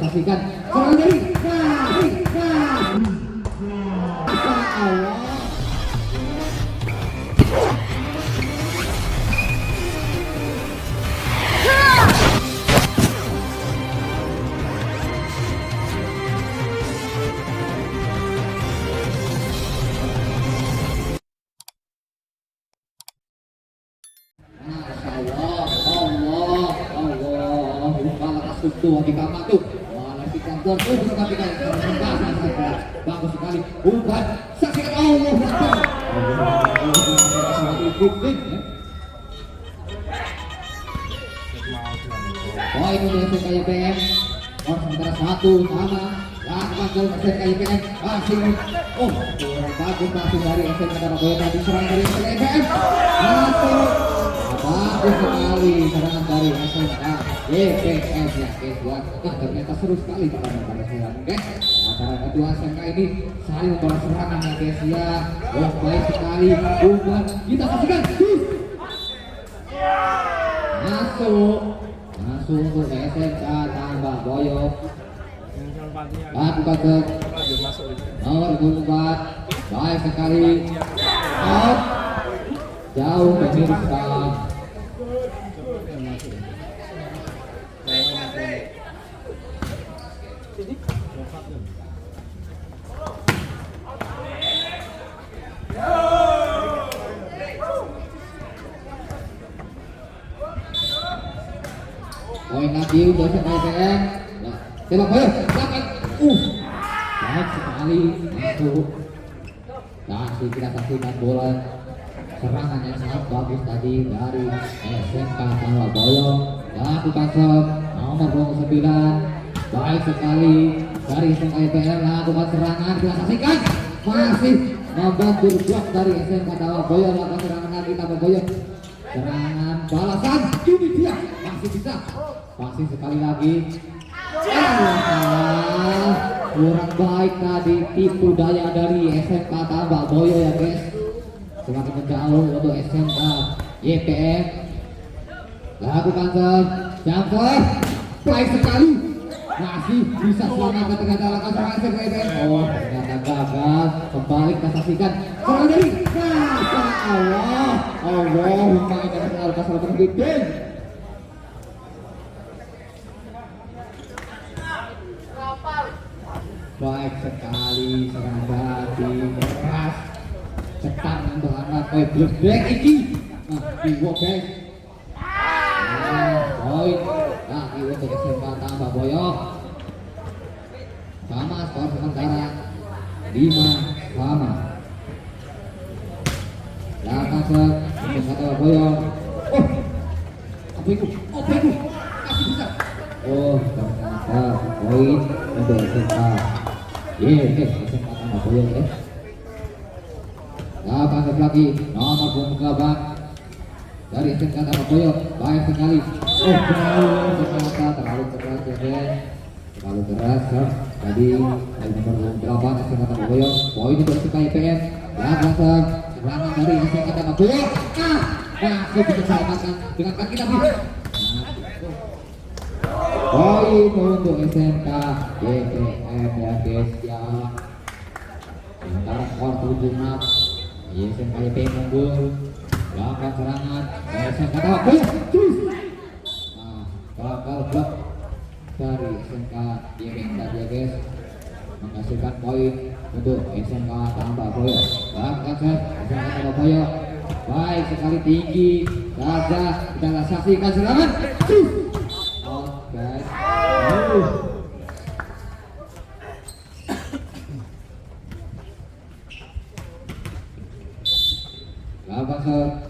saksikan serangan dari Allah. Tuh di kamar tuh, lagi kantor tuh bukan kita bagus sekali, bukan saksikan Allah. Poin untuk SMKYPM, sementara 1 sama. Lakukan gol SMKYPM masih, kurang bagus masih dari SMK Taraboyo tadi serang dari SMKYPM. Bagus sekali serangan dari SMK YPM ya guys ya. Ternyata seru sekali pada serangan guys. Antara kedua SMK ini saling membalas serangan ya guys ya. Baik sekali umpan kita saksikan. Masuk untuk SMK Taraboyo. Lakukan ke nomor 24. Baik sekali. Jauh pemirsa. Poin lagi untuk SMKYPM. Tembak bola, silakan. Baik sekali masuk. Masih kita saksikan bola serangan yang sangat bagus tadi dari SMK Taraboyo. Lakukan serve nomor 29. Baik sekali dari SMKYPM. Lakukan serangan kita saksikan. Masih membantu blok dari SMK Taraboyo. Lakukan serangan lagi Taraboyo. Serangan balasan ini dia masih bisa. Masih sekali lagi. Kurang baik tadi tipu daya dari SMK Taraboyo ya guys. Semakin menjauh untuk SMK YPM. Lakukan jumper. Baik sekali. Masih bisa selamatkan ternyata lakukan serangan SMK YPM. Ternyata gagal. Kembali kita saksikan serangan dari Allah. Allahumma inna nas'aluka salaman bidin. Baik sekali serangan dari keras. Cepat membalas blebek iki. Iwo guys. Poin lagi untuk SMK Taraboyo. Sama skor sementara 5-5. Lakukan serve SMK Taraboyo. Apa itu? Masih bisa. Ternyata poin untuk SMK. SMK Taraboyo ya. Lakukan lagi nomor 28 dari SMK Taraboyo. Baik sekali. Ternyata terlalu keras ya guys. Terlalu keras tadi dari nomor 28 SMK Taraboyo. Poin untuk SMK YPM. Lakukan serangan dari SMK Taraboyo. Masih bisa selamatkan dengan kaki tapi poin untuk SMK YPM ya guys ya. Sementara skor 7-6. SMK YPM unggul. Lakukan serangan SMK Taraboyo. Gagal blok dari SMK YPM tadi ya guys. Menghasilkan poin untuk SMK Taraboyo. Lakukan serve SMK Taraboyo. Baik sekali tinggi. Saja kita saksikan serangan. Lakukan serve.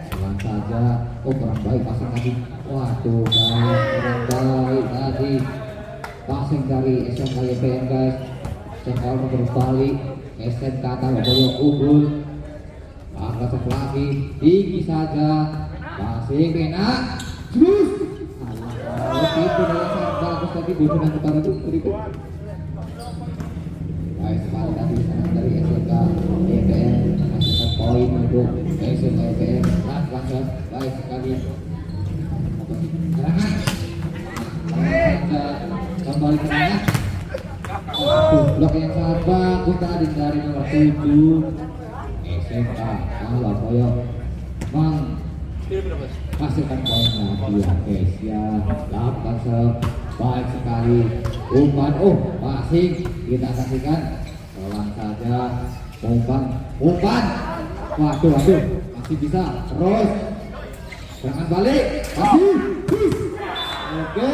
Pelan saja. Kurang baik passing tadi. Waduh guys, kurang baik tadi passing dari SMK YPM guys. Skor berbalik. SMK Taraboyo unggul. Lakukan serve lagi. Tinggi saja. Passing enak. Terus. Itu daya sangat bagus tadi bocoran kepada itu berikut. Baik sekali tadi serangan dari SMK YPM. Menghasilkan poin untuk SMK YPM. Lakukan serve. Baik sekali serangan saja kembali ke tengah. Blok yang sangat bagus tadi dari nomor 7 SMK Surabaya menghasilkan poin lagi ya guys ya. Lakukan baik sekali umpan, masih kita saksikan pelan saja umpan waduh masih bisa terus serangan balik masih oke.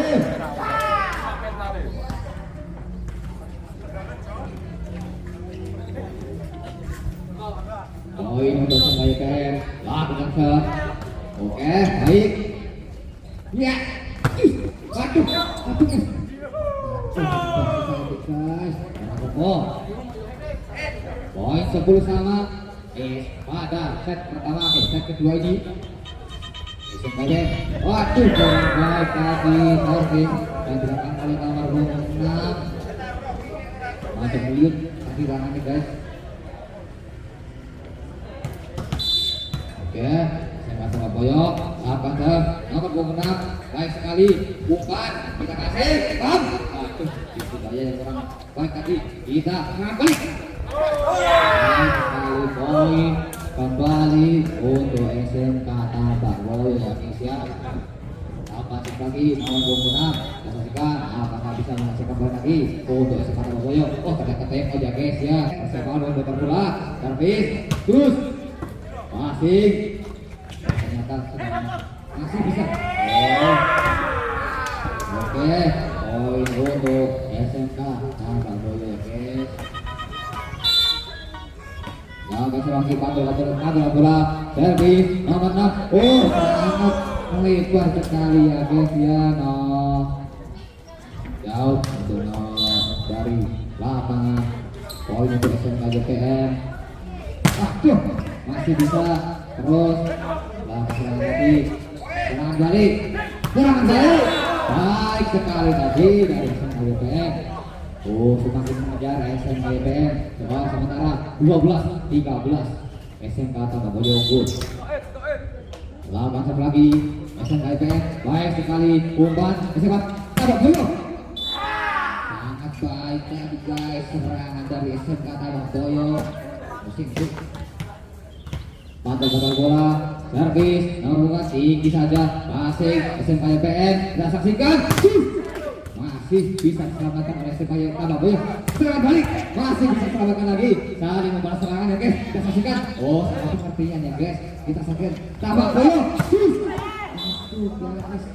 Poin untuk kembalikan lakukan shot. Oke, baik. Ya. Waduh guys. Poin 10 sama pada set pertama, set kedua ini. Waduh, kurang baik tadi serving yang dilakukan oleh nomor 6. Macam liut tadi rangannya guys. Oke, saya masuk ke boyok. Apa nomor 26 baik sekali. Bukan kita kasih. Aduh, itu daya yang kurang baik tadi. Kita ngambil. Baik sekali poin kembali untuk SMK Tabak Boyo Indonesia. Apa lagi nomor 26 saksikan apakah bisa menghasilkan poin lagi untuk SMK Tabak Boyo. Ternyata tembak ya guys ya. SMK nomor bola servis terus masih ternyata masih bisa. Oke, poin untuk SMK Tabak Boyo guys. Lagi bola servis nomor 6. Sangat melebar sekali ya guys ya. Jauh untuk dari lapangan. Poin untuk SMK JPM. Aduh, masih bisa terus serangan lagi, serangan balik. Baik sekali tadi dari SMK JPM. Semakin mengejar SMK JPM. Sementara 12-13 SMK Tabak Boyo unggul. Lawan lagi SMK JPM. Baik sekali umpan SMK Tabak Boyo. Sangat baik tadi guys serangan dari SMK Tabak Boyo. Musim itu pantai bola servis nomor 2 tinggi saja masih SMK JPM. Kita saksikan masih bisa diselamatkan oleh SMK Tabak Boyo. Serangan balik masih bisa diselamatkan lagi. Saling membalas serangan ya guys. Kita saksikan. Satu pengertian ya guys. Kita saksikan Tabak Boyo. Guys.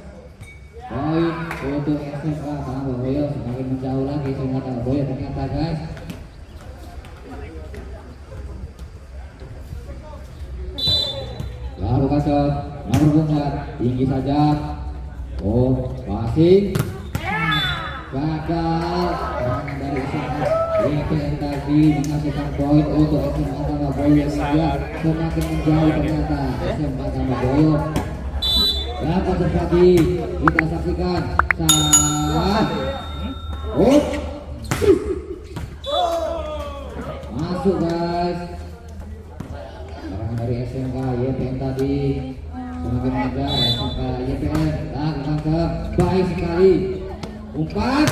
Poin untuk SMK Tabak Boyo semakin menjauh lagi SMK Tabak Boyo ternyata guys. Lalu kasih nomor 4 tinggi saja. Masih gagal serangan dari SMK JPM tadi menghasilkan poin untuk SMK Tabak Boyo juga semakin menjauh ternyata SMK Tabak Boyo. Dapat terjadi kita saksikan masuk guys. Serangan dari SMK JPM tadi semakin mengejar SMK JPM. Tangkap baik sekali. Umpan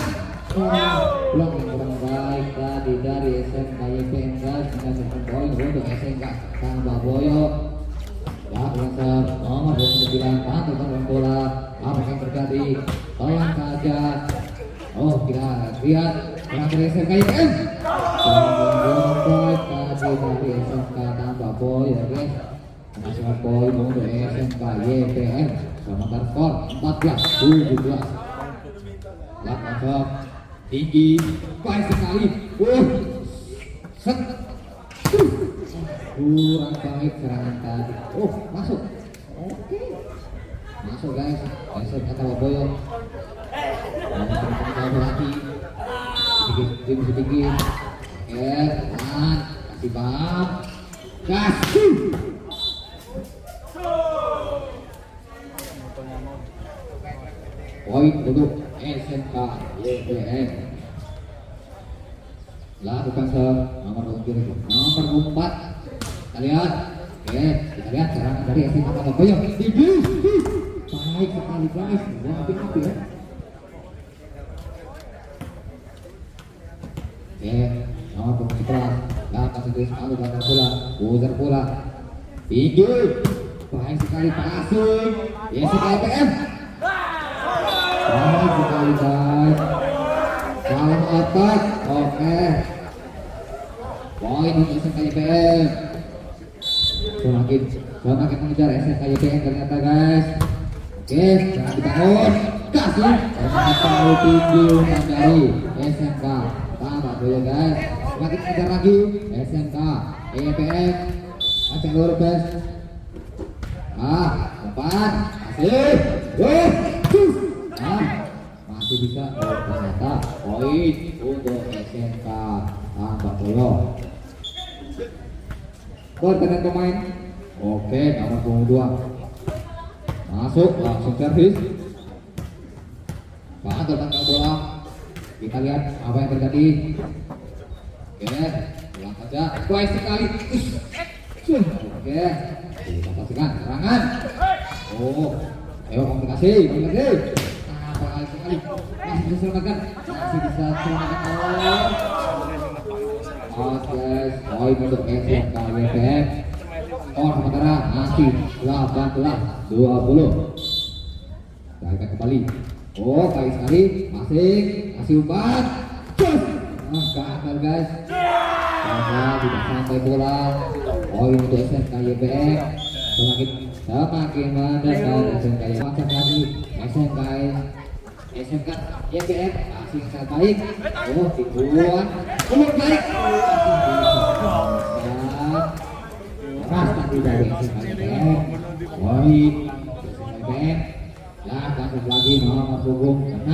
blok yang kurang baik tadi dari SMK JPM guys menghasilkan poin untuk SMK Tabak Boyo. Lakukan nomor 29 pantulan bola. Apa yang terjadi? Tolong saja. Kita lihat dari SMK JPM. Baik tadi dari SMK Tabak Boyo guys menghasilkan poin untuk SMK JPM. Sementara skor 14-17. Lakukan tinggi baik sekali. Kurang baik serangan tadi. Masuk. Oke. Masuk guys. SMK Tabak Boyo. Lagi. Sedikit. Kasih paham. Gas. Poin untuk SMK JPM. Lakukan nomor 4. Kita lihat. Kita lihat serangan dari SMK Tabak Boyo. Baik sekali guys. Api ya. Oke, nomor punggung 11. Datang sendiri sekali belakang bola. Buzzer bola. Tinggi. Baik sekali passing. SMK IPM. Baik sekali guys. Salam attack. Oke. Poin untuk SMK IPM. Semakin mengejar SMK IPM ternyata guys. Oke, jangan dibangun. Kasih. Terlalu tinggi umpan dari SMK. Tambah dulu guys. Semakin mengejar lagi SMK IPM. Acak luar guys. Depan. Kasih. Masih bisa. Ternyata poin untuk SMK. Tambah dulu. Berkenan pemain. Oke, nomor punggung 2. Masuk, langsung servis. Pak tentang bola. Kita lihat apa yang terjadi. Oke, pulang saja. Baik sekali. Oke, kita pastikan serangan. Ayo komunikasi, baik sekali. Masih bisa selamatkan. Guys, poin untuk SMK IPM. Sementara masih 18-20. Kita kembali. Baik sekali. Masih umpan. Gagal guys. Tidak sampai bola. Poin untuk SMK IPM. Semakin mendekat SMK IPM. Macam lagi SMK IPM masih sangat baik. Dibuat umur baik. Tapi dari SMK IPM. Poin IPM. Dan masuk lagi nomor punggung 6.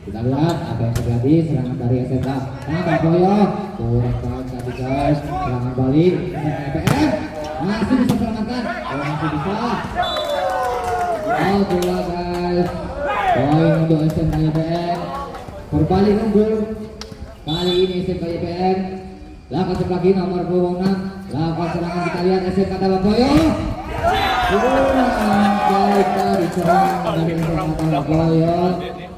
Kita lihat apa yang terjadi. Serangan dari SMK. Tambah Boyo. Kurang baik tadi guys. Serangan balik SMK IPM. Masih bisa selamatkan. Masih bisa. Bola guys. Poin untuk SMK IPM. Berbalik unggul. Kali ini SMK IPM. Lakukan lagi nomor punggung 6. Lakukan serangan, kita lihat SMK tambah Boyo. Baik dari serangan dari SMK tambah Boyo.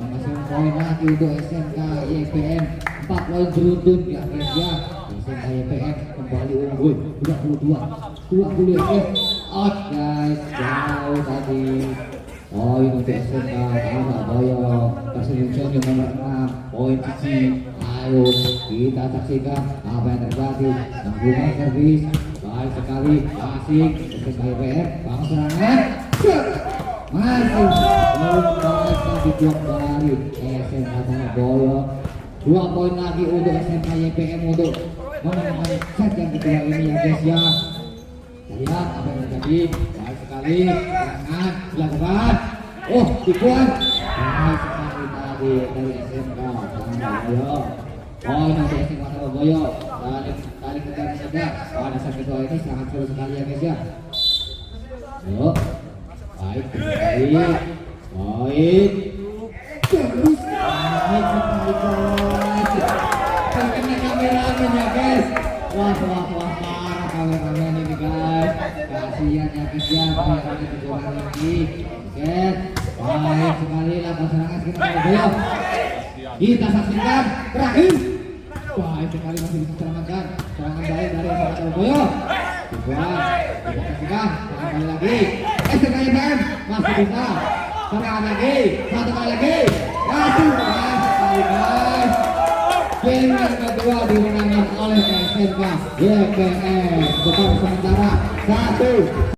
Menghasilkan poin lagi untuk SMK IPM. 4 poin beruntun di akhirnya. SMK IPM kembali unggul 22-20 out guys. Jauh tadi. Poin untuk SMK tambah Boyo. Tersenyum-senyum nomor 6. Poin cici. Ayo kita saksikan apa yang terjadi. Menghubungi servis. Baik sekali. Asik. SMK IPM. Bangun serangan. Masih. Tapi blok dari SMK tambah Boyo. 2 poin lagi untuk SMK IPM untuk memenangkan set yang kedua ini ya guys ya. Lihat apa yang terjadi. Baik sekali. Serangan dilakukan. Dibuat. Baik sekali tadi dari SMK tambah Boyo. Poin untuk SMK tambah Boyo. Tadi kita saja. Pada set kedua ini sangat seru sekali ya guys ya. Baik sekali. Poin. Bagus. Baik sekali guys. Karena kameramen ya guys. Wah parah kameramen ini guys. Kasihan ya guys ya. Kameramen kejuaraan ini. Oke. Baik sekali lakukan serangan kita Boyo. Kita saksikan terakhir. Baik sekali masih bisa selamatkan. Serangan baik dari SMK Boyo. Dibuat. Kita saksikan. Sekali lagi. SMK IPM masih bisa. Serangan lagi. Satu kali lagi. Aduh. Sekali guys. Game yang kedua dimenangkan oleh SMK IPM. Skor sementara 1.